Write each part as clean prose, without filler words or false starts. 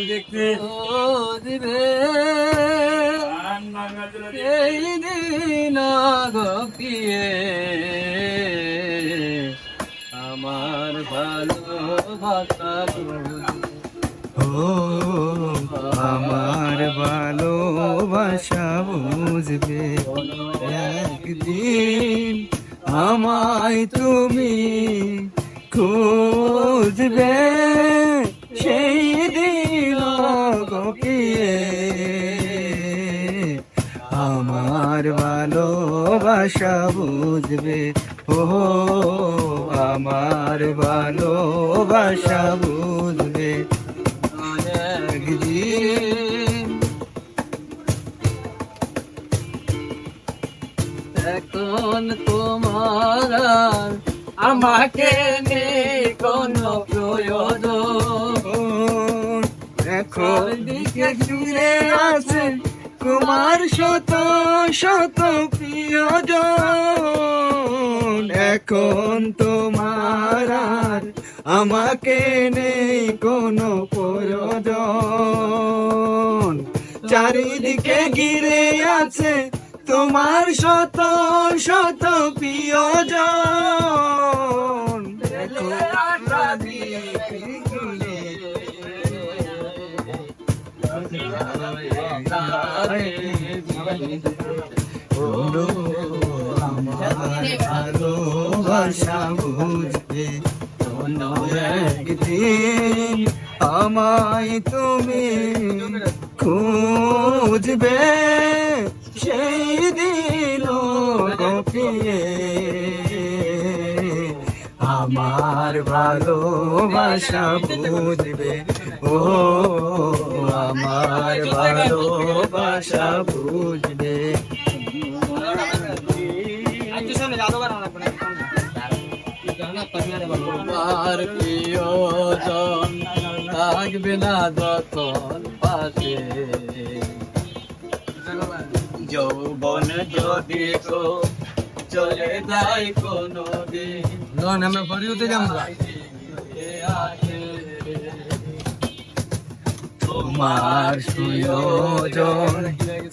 দেখতে এই দিন গপিয়ে আমার ভালোবাসা ও আমার ভালোবাসা বুঝবে একদিন আমায় তুমি খুঁজবে সেই দিন গপিয়ে আমার ভালোবাসা বুঝবে ও আমার ভালোবাসা বুঝবে একদিন এখন তোমার আর আমাকে নেই কোনো প্রয়োজন এখন দিকে ঘুরে আছে তোমার শত শত প্রিয়জন এখন তোমার আর আমাকে নেই কোনো প্রয়োজন চারিদিকে ঘিরে আছে তোমার শত শত প্রিয়জন দেখো আমার ভালোবাসা বুঝবে একদিন আমায় তুমি খুঁজবে সেই দিন গপিয়ে আমার ভালোবাসা বুঝবে ও আমার ভালোবাসা বুঝবে তোমার প্রিয়জন থাকবে না যখন পাশে যৌবন যদি চলে যায় কোনো দিন আমরা পরিবর্তে আমরা তোমার প্রিয়জন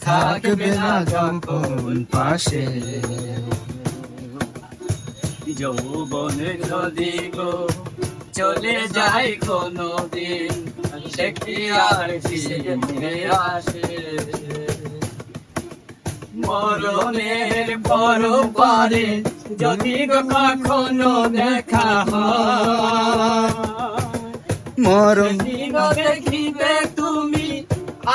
থাকবে না যখন পাশে যৌবনে যদি চলে যায় কোনো দিন সে কি আর ফিরে আসে মরণের পর পারে যদি কখনো দেখা হয় মরণ দেখিবে তুমি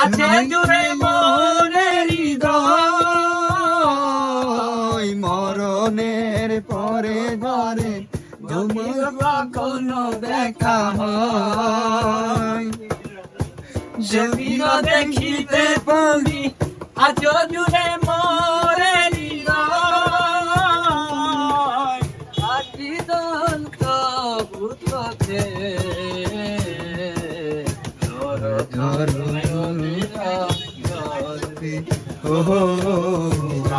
আছে জুড়ে মনের হৃদয় মরণের পরে ঘরে যদি কখনো দেখা হয় যদি দেখিতে পারি আজ জুড়ে মনের হৃদয় আজি দল কবুতরে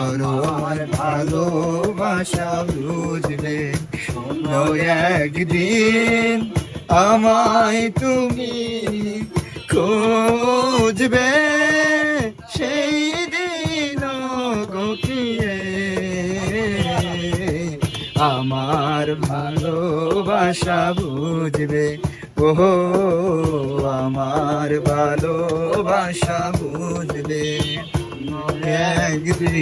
আমার ভালোবাসা বুঝবে একদিন আমায় তুমি খুঁজবে সেই দিন গপিয়ে আমার ভালোবাসা বুঝবে ও আমার ভালোবাসা বুঝবে একদিন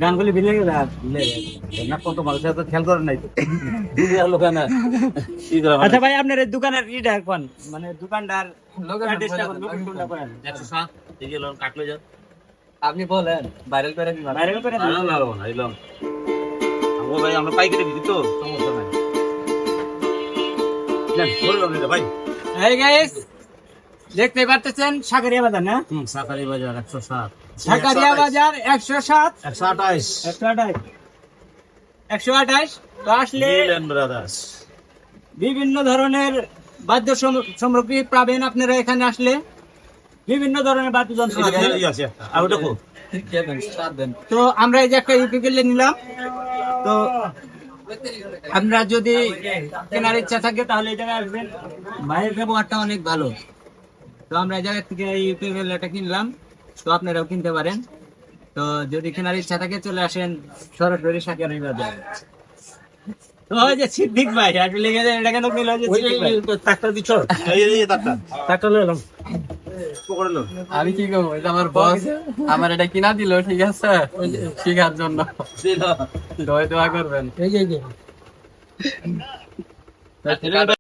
গানগুলি বিলে গেছে না কত মানুষের সাথে খেয়াল করেন নাই আচ্ছা ভাই আপনার দোকানের ইটা এখন মানে দোকানদার আপনি বলেন ভাইরাল করে ভাইরাল করে ভাই আমরা পাইকারি দিই তো সমস্যা নাই ভাই এই গাইস দেখতে পারতেছেন সাকারিয়া বাজার না সাকারি বাজার 107 সাকারিয়া বাজার 107 128 128 তো আসলে ব্রাদার্স বিভিন্ন ধরনের বাদ্য সামগ্রী পাবেন আপনারা এখানে আসলে বিভিন্ন ধরনের বাদ্যযন্ত্র আছে। আছে আর ওটা কো তো আমরা এই যে একটা ইউকেলেলে নিলাম, তো আমরা যদি কেনার ইচ্ছা থাকে তাহলে এই জায়গায় আসবেন, ভাইয়ের ব্যবহারটা অনেক ভালো। তো আমরা এই জায়গা থেকে এই ইউকেলেলেটা কিনলাম, তো আপনারাও কিনতে পারেন। তো যদি কেনার ইচ্ছা থাকে চলে আসেন সরাসরি সাকিয়ারি বাজার। তো ওই যে সিদ্দিক ভাই আসলে এটা কেন কিনলো, যে ওই সিদ্দিক ভাই। টাকা দিছ এই টাকা টাকা লইলাম পকড়ে লো আমি কি করবো, এটা আমার বস আমার এটা কিনা দিল, ঠিক আছে, শিখার জন্য। দোয়া করবেন। এই যে